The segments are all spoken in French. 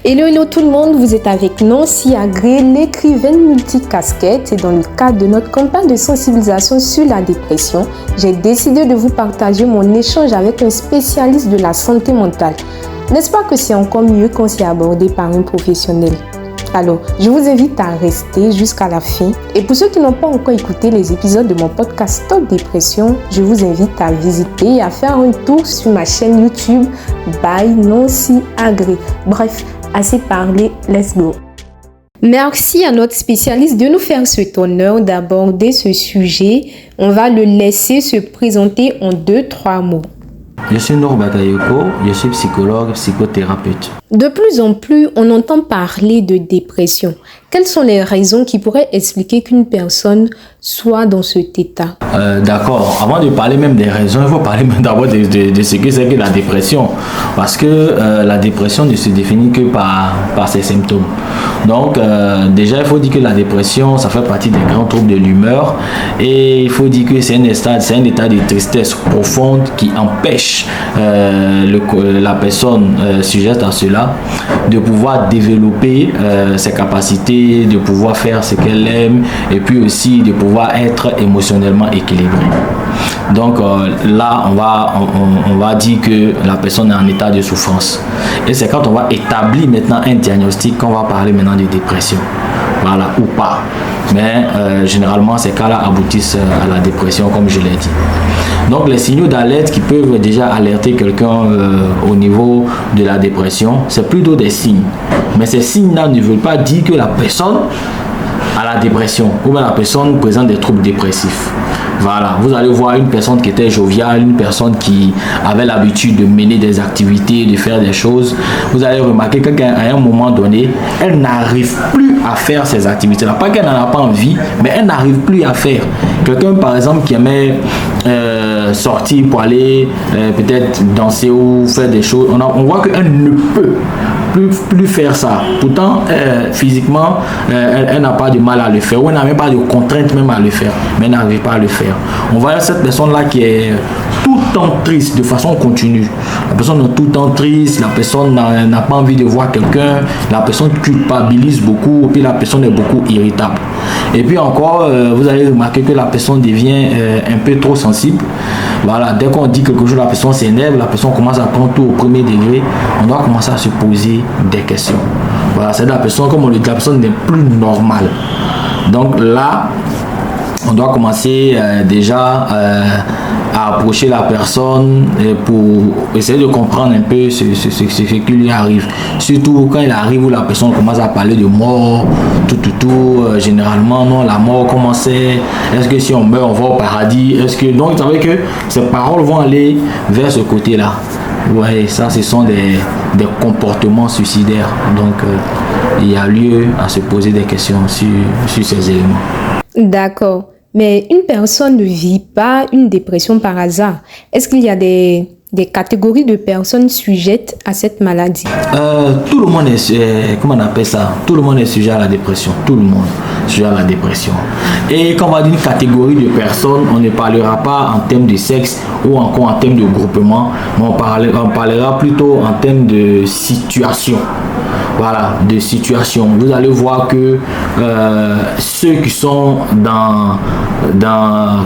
Hello tout le monde, vous êtes avec Nancy Agré, l'écrivaine multicasquette, et dans le cadre de notre campagne de sensibilisation sur la dépression, j'ai décidé de vous partager mon échange avec un spécialiste de la santé mentale. N'est-ce pas que c'est encore mieux quand c'est abordé par un professionnel? Alors, je vous invite à rester jusqu'à la fin. Et pour ceux qui n'ont pas encore écouté les épisodes de mon podcast Stop Dépression, je vous invite à visiter et à faire un tour sur ma chaîne YouTube by Nancy Agré. Bref, assez parlé, let's go. Merci à notre spécialiste de nous faire cet honneur d'aborder ce sujet. On va le laisser se présenter en 2-3 mots. Je suis Nour Bakayoko, je suis psychologue, psychothérapeute. De plus en plus, on entend parler de dépression. Quelles sont les raisons qui pourraient expliquer qu'une personne soit dans cet état? D'accord. Avant de parler même des raisons, il faut parler même d'abord de ce que c'est que la dépression. Parce que la dépression ne se définit que par ses symptômes. Donc, déjà, il faut dire que la dépression, ça fait partie des grands troubles de l'humeur. Et il faut dire que c'est un état de tristesse profonde qui empêche la personne sujette à cela de pouvoir développer ses capacités, de pouvoir faire ce qu'elle aime et puis aussi de pouvoir être émotionnellement équilibrée. Donc là, on va dire que la personne est en état de souffrance. Et c'est quand on va établir maintenant un diagnostic qu'on va parler maintenant de dépression. Voilà, ou pas. Mais généralement, ces cas-là aboutissent à la dépression, comme je l'ai dit. Donc, les signaux d'alerte qui peuvent déjà alerter quelqu'un au niveau de la dépression, c'est plutôt des signes. Mais ces signes-là ne veulent pas dire que la personne a la dépression ou bien la personne présente des troubles dépressifs. Voilà, vous allez voir une personne qui était joviale, une personne qui avait l'habitude de mener des activités, de faire des choses. Vous allez remarquer qu'à un moment donné, elle n'arrive plus à faire ces activités-là. Pas qu'elle n'en a pas envie, mais elle n'arrive plus à faire. Quelqu'un, par exemple, qui aimait sortir pour aller peut-être danser ou faire des choses, on voit qu'elle ne peut plus faire ça. Pourtant, physiquement, elle n'a pas de mal à le faire, ou elle n'a même pas de contrainte même à le faire, mais elle n'arrive pas à le faire. On voit cette personne-là qui est tout le temps triste de façon continue. La personne est tout le temps triste, la personne n'a pas envie de voir quelqu'un, la personne culpabilise beaucoup, et puis la personne est beaucoup irritable. Et puis encore, vous allez remarquer que la personne devient un peu trop sensible. Voilà, dès qu'on dit quelque chose, la personne s'énerve, la personne commence à prendre tout au premier degré. On doit commencer à se poser des questions. Voilà, c'est la personne, comme on le dit, la personne n'est plus normale. Donc là, on doit commencer déjà à approcher la personne pour essayer de comprendre un peu ce qui lui arrive. Surtout quand il arrive où la personne commence à parler de mort, généralement, non, la mort, comment c'est? Est-ce que si on meurt, on va au paradis? Donc, vous savez que ces paroles vont aller vers ce côté-là. Ouais, ça, ce sont des comportements suicidaires. Donc, il y a lieu à se poser des questions sur ces éléments. D'accord. Mais une personne ne vit pas une dépression par hasard. Est-ce qu'il y a des catégories de personnes sujettes à cette maladie? Tout le monde est, comment on appelle ça? Tout le monde est sujet à la dépression. Tout le monde est sujet à la dépression. Et quand on va dire une catégorie de personnes, on ne parlera pas en termes de sexe ou encore en termes de groupement, mais on parlera plutôt en termes de situation. Voilà, de situation. Vous allez voir que ceux qui sont dans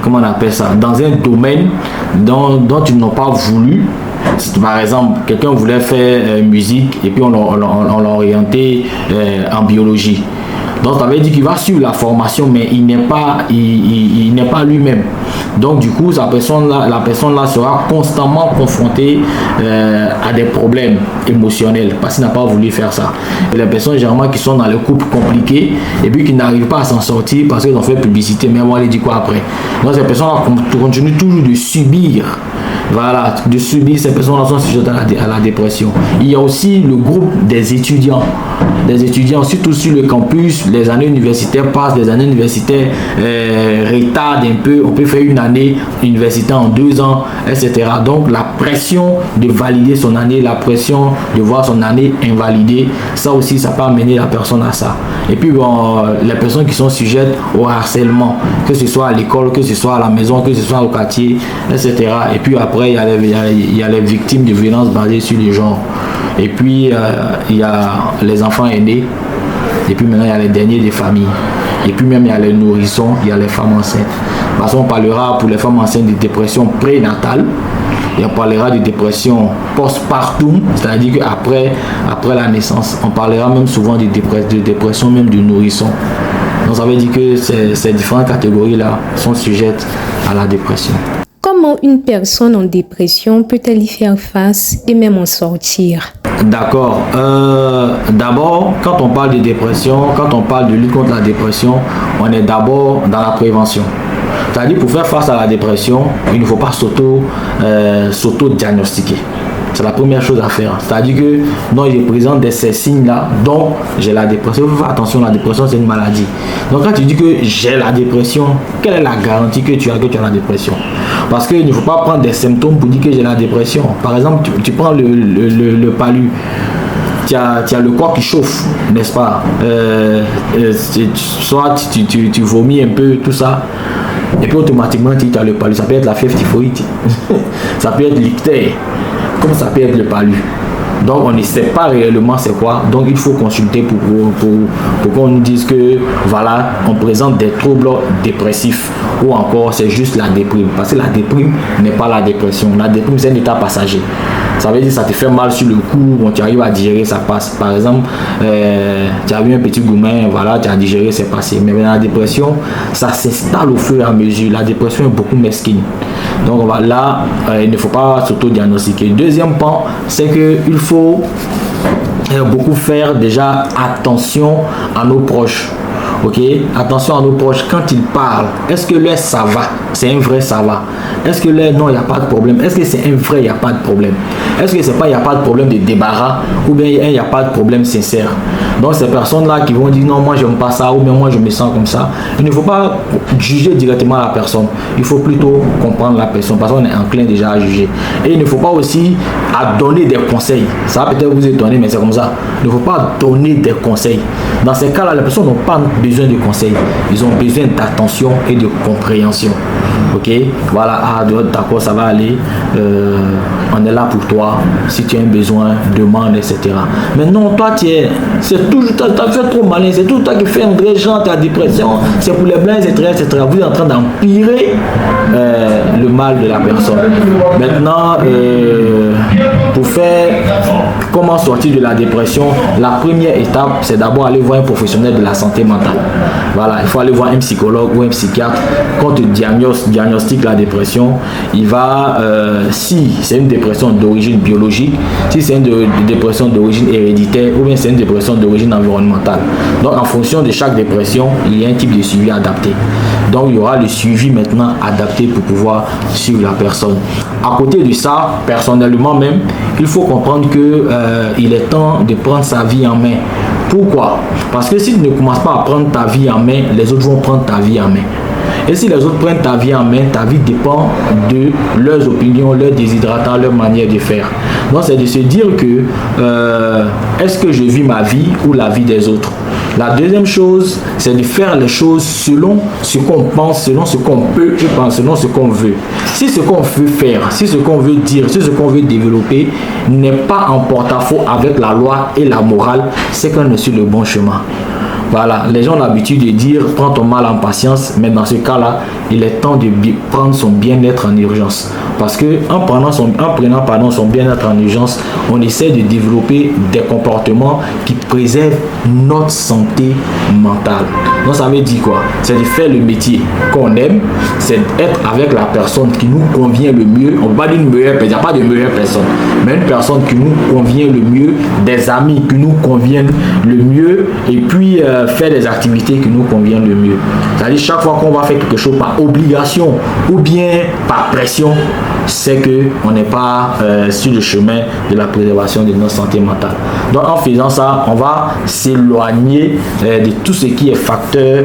comment on appelle ça, dans un domaine dont ils n'ont pas voulu. Par exemple, quelqu'un voulait faire musique et puis on l'a orienté en biologie. Donc ça veut dire qu'il va suivre la formation, mais il n'est pas lui-même. Donc du coup, la personne là sera constamment confrontée à des problèmes émotionnels parce qu'il n'a pas voulu faire ça. Et les personnes généralement qui sont dans les couples compliqués et puis qui n'arrivent pas à s'en sortir parce qu'ils ont fait publicité, mais on les dit quoi après? Donc ces personnes-là continuent toujours de subir. Voilà, de subir, ces personnes-là sont sujettes à la dépression. Il y a aussi le groupe des étudiants, surtout sur le campus. Les années universitaires passent, les années universitaires retardent un peu. On peut faire une année universitaire en 2 ans, etc. Donc la pression de valider son année, la pression de voir son année invalidée, ça aussi, ça peut amener la personne à ça. Et puis les personnes qui sont sujettes au harcèlement, que ce soit à l'école, que ce soit à la maison, que ce soit au quartier, etc. Et puis après, il y a les victimes de violences basées sur le genre. Et puis, il y a les enfants aînés. Et puis maintenant, il y a les derniers des familles. Et puis même, il y a les nourrissons, il y a les femmes enceintes. Parce qu'on parlera pour les femmes enceintes de dépression prénatale. Et on parlera de dépression postpartum, c'est-à-dire qu'après la naissance. On parlera même souvent de dépression même du nourrisson. Donc ça veut dire que ces différentes catégories-là sont sujettes à la dépression. Comment une personne en dépression peut-elle y faire face et même en sortir? D'accord. D'abord, quand on parle de dépression, quand on parle de lutte contre la dépression, on est d'abord dans la prévention. C'est-à-dire pour faire face à la dépression, il ne faut pas s'auto-diagnostiquer. C'est la première chose à faire. C'est-à-dire que non, je présente ces signes-là, donc j'ai la dépression. Il faut faire attention, la dépression, c'est une maladie. Donc quand tu dis que j'ai la dépression, quelle est la garantie que tu as la dépression? Parce qu'il ne faut pas prendre des symptômes pour dire que j'ai la dépression. Par exemple, tu prends le palu. Tu as le corps qui chauffe, n'est-ce pas? Soit tu vomis un peu, tout ça. Et puis automatiquement, tu as le palu. Ça peut être la fièvre typhoïde. Ça peut être l'ictère. Comme ça peut être le palu. Donc on ne sait pas réellement c'est quoi. Donc il faut consulter pour qu'on nous dise que voilà, on présente des troubles dépressifs ou encore c'est juste la déprime. Parce que la déprime n'est pas la dépression. La déprime c'est un état passager. Ça veut dire que ça te fait mal sur le coup, bon, tu arrives à digérer, ça passe. Par exemple, tu as eu un petit gourmet, voilà, tu as digéré, c'est passé. Mais la dépression, ça s'installe au fur et à mesure. La dépression est beaucoup mesquine. Donc là, il ne faut pas s'auto-diagnostiquer. Deuxième point, c'est qu'il faut beaucoup faire déjà attention à nos proches. Ok, attention à nos proches quand ils parlent. Est-ce que là ça va? C'est un vrai ça va. Est-ce que là non, il n'y a pas de problème? Est-ce que c'est un vrai, il n'y a pas de problème? Est-ce que c'est pas il n'y a pas de problème de débarras ou bien il n'y a pas de problème sincère? Donc ces personnes-là qui vont dire non, moi j'aime pas ça ou bien moi je me sens comme ça, il ne faut pas juger directement la personne. Il faut plutôt comprendre la personne parce qu'on est enclin déjà à juger. Et il ne faut pas aussi à donner des conseils. Ça va peut-être vous étonner, mais c'est comme ça. Il ne faut pas donner des conseils. Dans ces cas-là, les personnes n'ont pas besoin de conseils. Ils ont besoin d'attention et de compréhension. Ok, voilà, d'accord, ça va aller. On est là pour toi. Si tu as un besoin, demande, etc. Mais non, toi, c'est toujours, tu as fait trop malin. C'est tout toi qui fais un vrai genre, ta dépression. C'est pour les blancs, etc., etc. Vous êtes en train d'empirer le mal de la personne. Maintenant, pour faire comment sortir de la dépression, la première étape, c'est d'abord aller voir un professionnel de la santé mentale. Voilà, il faut aller voir un psychologue ou un psychiatre. Quand tu diagnostique la dépression, il va, si c'est une dépression d'origine biologique, si c'est une dépression d'origine héréditaire ou bien c'est une dépression d'origine environnementale. Donc en fonction de chaque dépression, il y a un type de suivi adapté. Donc il y aura le suivi maintenant adapté pour pouvoir suivre la personne. À côté de ça, personnellement même, il faut comprendre que il est temps de prendre sa vie en main. Pourquoi? Parce que si tu ne commences pas à prendre ta vie en main, les autres vont prendre ta vie en main. Et si les autres prennent ta vie en main, ta vie dépend de leurs opinions, leurs déshydratants, leur manière de faire. Donc c'est de se dire que est-ce que je vis ma vie ou la vie des autres? La deuxième chose, c'est de faire les choses selon ce qu'on pense, selon ce qu'on peut, selon ce qu'on veut. Si ce qu'on veut faire, si ce qu'on veut dire, si ce qu'on veut développer n'est pas en porte-à-faux avec la loi et la morale, c'est qu'on est sur le bon chemin. Voilà, les gens ont l'habitude de dire prends ton mal en patience, mais dans ce cas-là, il est temps de prendre son bien-être en urgence. Parce que en prenant son bien-être en urgence, on essaie de développer des comportements qui préservent notre santé mentale. Donc ça veut dire quoi? C'est de faire le métier qu'on aime, c'est d'être avec la personne qui nous convient le mieux. On ne peut pas dire une meilleure personne, il n'y a pas de meilleure personne, mais une personne qui nous convient le mieux, des amis qui nous conviennent le mieux, et puis faire des activités qui nous conviennent le mieux. C'est-à-dire chaque fois qu'on va faire quelque chose par obligation ou bien par pression, c'est qu'on n'est pas sur le chemin de la préservation de notre santé mentale. Donc en faisant ça, on va s'éloigner de tout ce qui est facteur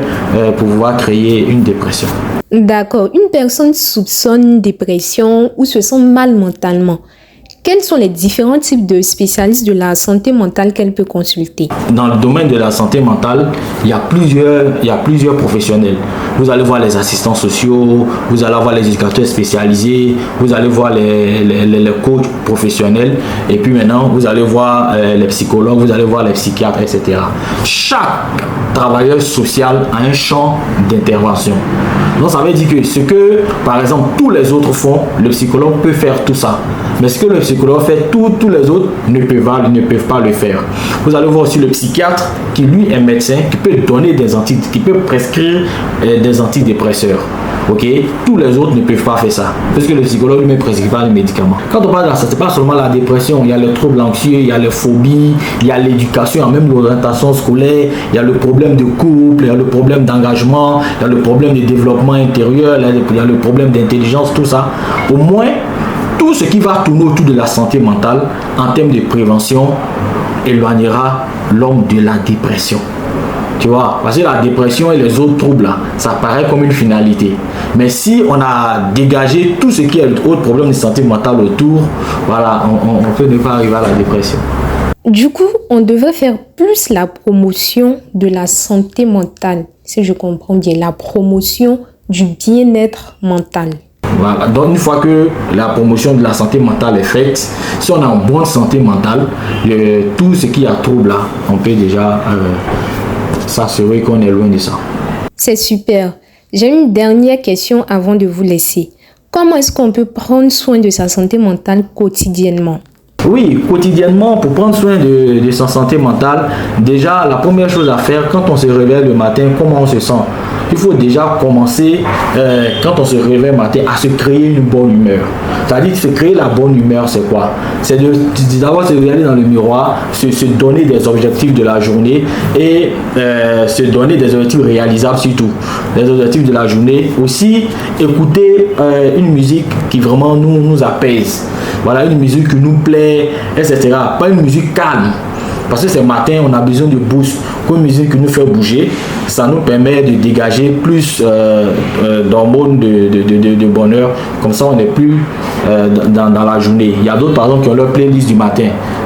pour pouvoir créer une dépression. D'accord. Une personne soupçonne une dépression ou se sent mal mentalement. Quels sont les différents types de spécialistes de la santé mentale qu'elle peut consulter? Dans le domaine de la santé mentale, il y a plusieurs professionnels. Vous allez voir les assistants sociaux, vous allez voir les éducateurs spécialisés, vous allez voir les coachs professionnels, et puis maintenant, vous allez voir les psychologues, vous allez voir les psychiatres, etc. Chaque travailleur social a un champ d'intervention. Donc, ça veut dire que ce que, par exemple, tous les autres font, le psychologue peut faire tout ça. Mais ce que le psychologue fait, tous les autres ne peuvent pas le faire. Vous allez voir aussi le psychiatre qui, lui, est médecin, qui peut donner des qui peut prescrire des antidépresseurs. Ok, tous les autres ne peuvent pas faire ça parce que le psychologue ne prescrit pas les médicaments. Quand on parle de ça, c'est pas seulement la dépression, il y a les troubles anxieux, il y a les phobies, il y a l'éducation, il y a même l'orientation scolaire, il y a le problème de couple, il y a le problème d'engagement, il y a le problème de développement intérieur, il y a le problème d'intelligence, tout ça. Au moins, tout ce qui va tourner autour de la santé mentale en termes de prévention éloignera l'homme de la dépression. Tu vois, parce que la dépression et les autres troubles, là, ça paraît comme une finalité. Mais si on a dégagé tout ce qui est autre problème de santé mentale autour, voilà, on peut ne pas arriver à la dépression. Du coup, on devrait faire plus la promotion de la santé mentale, si je comprends bien, la promotion du bien-être mental. Voilà. Donc une fois que la promotion de la santé mentale est faite, si on a une bonne santé mentale, tout ce qui a trouble là, on peut déjà s'assurer qu'on est loin de ça. C'est super. J'ai une dernière question avant de vous laisser. Comment est-ce qu'on peut prendre soin de sa santé mentale quotidiennement? Oui, quotidiennement, pour prendre soin de sa santé mentale, déjà, la première chose à faire, quand on se réveille le matin, comment on se sent? Il faut déjà commencer, quand on se réveille le matin, à se créer une bonne humeur. C'est-à-dire, se créer la bonne humeur, c'est quoi? C'est d'abord se regarder dans le miroir, se donner des objectifs de la journée et se donner des objectifs réalisables surtout. Les objectifs de la journée. Aussi, écouter une musique qui vraiment nous apaise. Voilà, une musique qui nous plaît, etc. Pas une musique calme. Parce que ce matin, on a besoin de boost. Une musique qui nous fait bouger, ça nous permet de dégager plus d'hormones de bonheur. Comme ça, on n'est plus dans la journée. Il y a d'autres, par exemple, qui ont leur playlist du matin.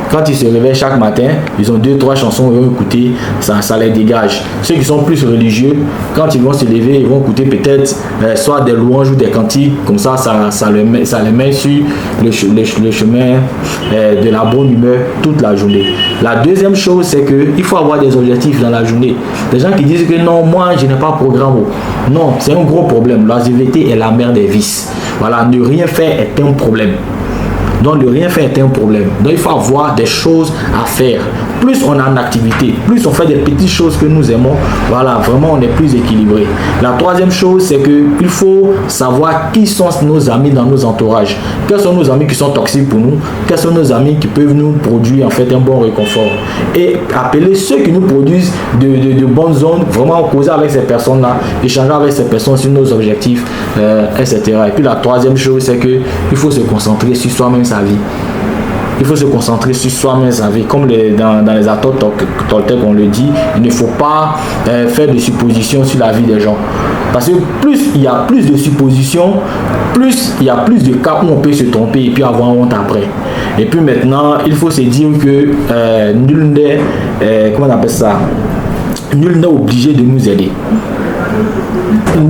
Quand ils se réveillent chaque matin, ils ont 2-3 chansons qu'ils vont écouter, ça les dégage. Ceux qui sont plus religieux, quand ils vont se lever, ils vont écouter peut-être soit des louanges ou des cantiques, comme ça les met sur le chemin de la bonne humeur toute la journée. La deuxième chose, c'est qu'il faut avoir des objectifs dans la journée. Des gens qui disent que non, moi je n'ai pas de programme. Non, c'est un gros problème. L'oisiveté est la mère des vices. Voilà, ne rien faire est un problème. Donc, le rien faire est un problème. Donc, il faut avoir des choses à faire. Plus on a une activité, plus on fait des petites choses que nous aimons, voilà, vraiment on est plus équilibré. La troisième chose, c'est qu'il faut savoir qui sont nos amis dans nos entourages. Quels sont nos amis qui sont toxiques pour nous? Quels sont nos amis qui peuvent nous produire en fait un bon réconfort? Et appeler ceux qui nous produisent de bonnes zones, vraiment causer avec ces personnes-là, échanger avec ces personnes sur nos objectifs, etc. Et puis la troisième chose, c'est qu'il faut se concentrer sur soi-même, sa vie. Il faut se concentrer sur soi-même sa vie. Comme dans les accords Toltec, on le dit, il ne faut pas faire de suppositions sur la vie des gens. Parce que plus il y a plus de suppositions, plus il y a plus de cas où on peut se tromper et puis avoir honte après. Et puis maintenant, il faut se dire que nul n'est, comment on appelle ça, nul n'est obligé de nous aider.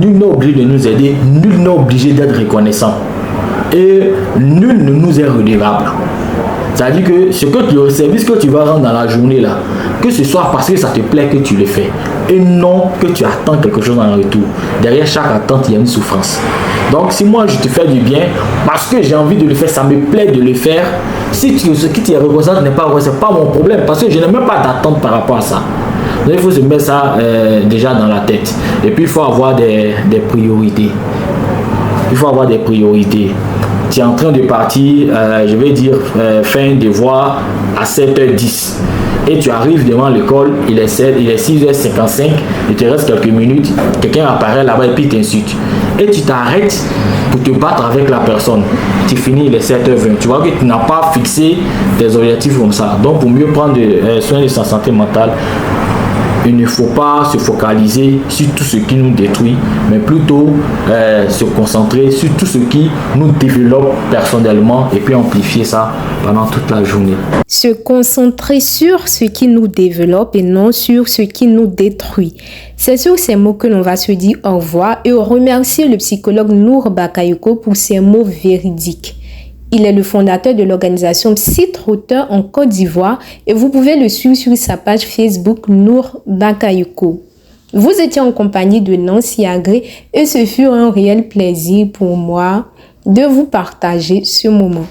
Nul n'est obligé de nous aider, nul n'est obligé d'être reconnaissant. Et nul ne nous est redevable. C'est-à-dire que le service que tu vas rendre dans la journée là, que ce soit parce que ça te plaît que tu le fais et non que tu attends quelque chose en retour. Derrière chaque attente, il y a une souffrance. Donc si moi je te fais du bien parce que j'ai envie de le faire, ça me plaît de le faire, si ce qui te représente n'est pas vrai, c'est pas mon problème parce que je n'ai même pas d'attente par rapport à ça. Donc il faut se mettre ça déjà dans la tête. Et puis il faut avoir des priorités. Il faut avoir des priorités. Tu es en train de partir, je vais dire, fin devoir à 7h10. Et tu arrives devant l'école, il est 6h55, il te reste quelques minutes, quelqu'un apparaît là-bas et puis t'insulte. Et tu t'arrêtes pour te battre avec la personne. Tu finis, il est 7h20. Tu vois que tu n'as pas fixé des objectifs comme ça. Donc pour mieux prendre soin de sa santé mentale, il ne faut pas se focaliser sur tout ce qui nous détruit, mais plutôt se concentrer sur tout ce qui nous développe personnellement et puis amplifier ça pendant toute la journée. Se concentrer sur ce qui nous développe et non sur ce qui nous détruit. C'est sur ces mots que l'on va se dire au revoir et remercier le psychologue Nour Bakayoko pour ses mots véridiques. Il est le fondateur de l'organisation Psy-Trotteur en Côte d'Ivoire et vous pouvez le suivre sur sa page Facebook Nour Bakayoko. Vous étiez en compagnie de Nancy Agré et ce fut un réel plaisir pour moi de vous partager ce moment.